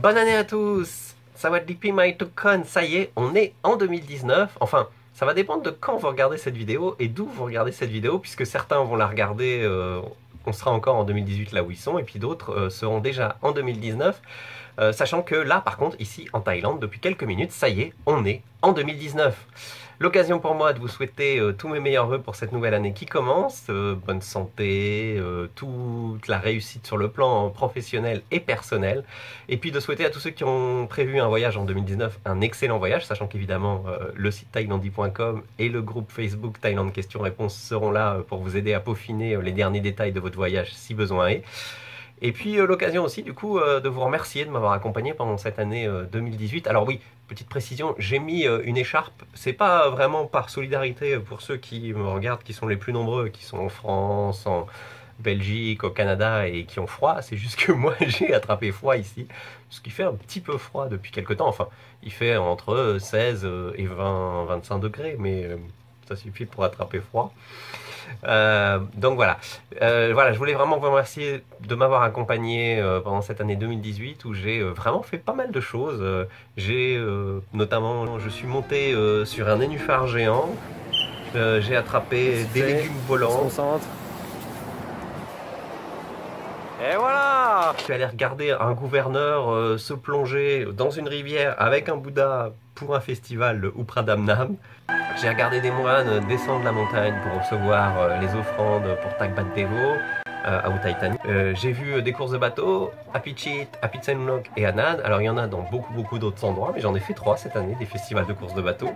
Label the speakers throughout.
Speaker 1: Bonne année à tous. Sawadlipi Maitokon, ça y est, on est en 2019. Enfin, ça va dépendre de quand vous regardez cette vidéo et d'où vous regardez cette vidéo, puisque certains vont la regarder, on sera encore en 2018 là où ils sont, et puis d'autres seront déjà en 2019. Sachant que là, par contre, ici en Thaïlande, depuis quelques minutes, ça y est, on est en 2019. L'occasion pour moi de vous souhaiter tous mes meilleurs vœux pour cette nouvelle année qui commence. Bonne santé, toute la réussite sur le plan professionnel et personnel. Et puis de souhaiter à tous ceux qui ont prévu un voyage en 2019 un excellent voyage, sachant qu'évidemment le site thailandi.com et le groupe Facebook Thaïlande Questions-Réponses seront là pour vous aider à peaufiner les derniers détails de votre voyage si besoin est. Et puis l'occasion aussi du coup de vous remercier de m'avoir accompagné pendant cette année 2018. Alors oui, petite précision, j'ai mis une écharpe, c'est pas vraiment par solidarité pour ceux qui me regardent, qui sont les plus nombreux, qui sont en France, en Belgique, au Canada et qui ont froid, c'est juste que moi j'ai attrapé froid ici, ce qui fait un petit peu froid depuis quelques temps, enfin il fait entre 16 et 20-25 degrés, mais ça suffit pour attraper froid. Donc voilà. Voilà, je voulais vraiment vous remercier de m'avoir accompagné pendant cette année 2018 où j'ai vraiment fait pas mal de choses. Notamment, je suis monté sur un nénuphar géant, j'ai attrapé des légumes volants. Et voilà! Je suis allé regarder un gouverneur se plonger dans une rivière avec un Bouddha pour un festival, le Upradamnam. J'ai regardé des moines descendre la montagne pour recevoir les offrandes pour Takbat Devo à Utaitani. J'ai vu des courses de bateau à Pichit, à Pitsenulok et à Nan. Alors il y en a dans beaucoup d'autres endroits, mais j'en ai fait 3 cette année, des festivals de courses de bateau.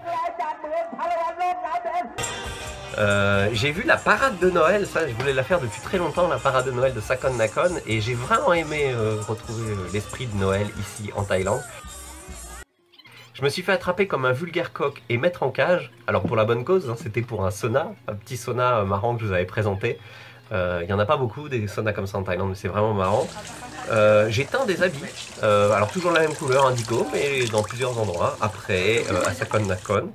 Speaker 1: J'ai vu la parade de Noël, ça je voulais la faire depuis très longtemps, la parade de Noël de Sakon Nakhon, et j'ai vraiment aimé retrouver l'esprit de Noël ici en Thaïlande. Je me suis fait attraper comme un vulgaire coq et mettre en cage, alors pour la bonne cause, hein, c'était pour un sauna, un petit sauna marrant que je vous avais présenté. Il n'y en a pas beaucoup des saunas comme ça en Thaïlande, mais c'est vraiment marrant. J'ai teint des habits, alors toujours la même couleur, indigo, mais dans plusieurs endroits. Après, à Sakon Nakhon,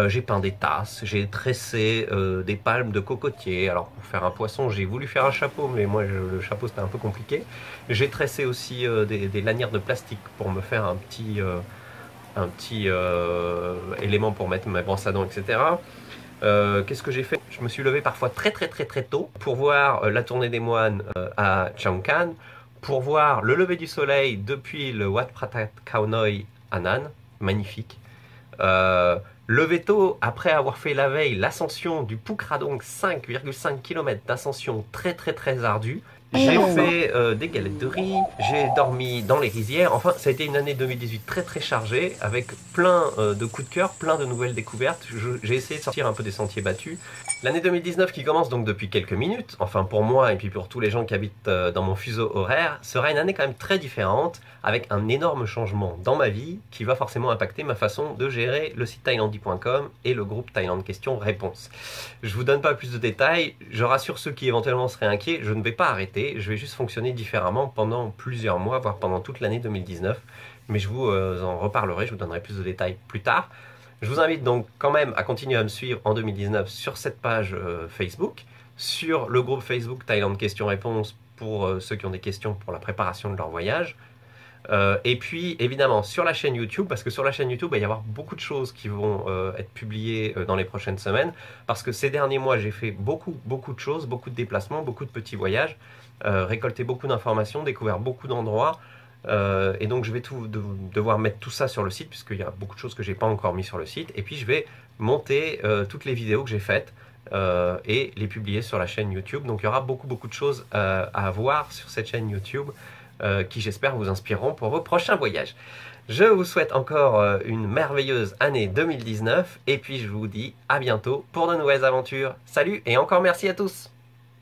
Speaker 1: j'ai peint des tasses, j'ai tressé des palmes de cocotier. Alors pour faire un poisson, j'ai voulu faire un chapeau, mais moi le chapeau c'était un peu compliqué. J'ai tressé aussi des lanières de plastique pour me faire un petit élément pour mettre ma brosse à dents, etc. Qu'est-ce que j'ai fait? Je me suis levé parfois très tôt pour voir la tournée des moines à Chang Khan, pour voir le lever du soleil depuis le Wat Pratat Khao Noi à Nan, magnifique. Levé tôt après avoir fait la veille l'ascension du Phukradong, 5,5 km d'ascension très ardue. J'ai fait des galettes de riz, j'ai dormi dans les rizières. Enfin, ça a été une année 2018 très chargée, avec plein de coups de cœur, plein de nouvelles découvertes. J'ai essayé de sortir un peu des sentiers battus. L'année 2019 qui commence donc depuis quelques minutes, enfin pour moi et puis pour tous les gens qui habitent dans mon fuseau horaire, sera une année quand même très différente, avec un énorme changement dans ma vie qui va forcément impacter ma façon de gérer le site thailandi.com et le groupe Thaïlande Questions-Réponses. Je vous donne pas plus de détails, je rassure ceux qui éventuellement seraient inquiets, je ne vais pas arrêter, je vais juste fonctionner différemment pendant plusieurs mois, voire pendant toute l'année 2019, mais je vous en reparlerai, je vous donnerai plus de détails plus tard. Je vous invite donc quand même à continuer à me suivre en 2019 sur cette page Facebook, sur le groupe Facebook Thaïlande Questions-Réponses pour ceux qui ont des questions pour la préparation de leur voyage. Et puis évidemment sur la chaîne YouTube, parce que sur la chaîne YouTube il va y avoir beaucoup de choses qui vont être publiées dans les prochaines semaines, parce que ces derniers mois j'ai fait beaucoup de choses, beaucoup de déplacements, beaucoup de petits voyages, récolté beaucoup d'informations, découvert beaucoup d'endroits, et donc je vais devoir mettre tout ça sur le site, puisqu'il y a beaucoup de choses que j'ai pas encore mis sur le site, et puis je vais monter toutes les vidéos que j'ai faites et les publier sur la chaîne YouTube. Donc il y aura beaucoup de choses à voir sur cette chaîne YouTube, qui j'espère vous inspireront pour vos prochains voyages. Je vous souhaite encore une merveilleuse année 2019 et puis je vous dis à bientôt pour de nouvelles aventures. Salut et encore merci à tous!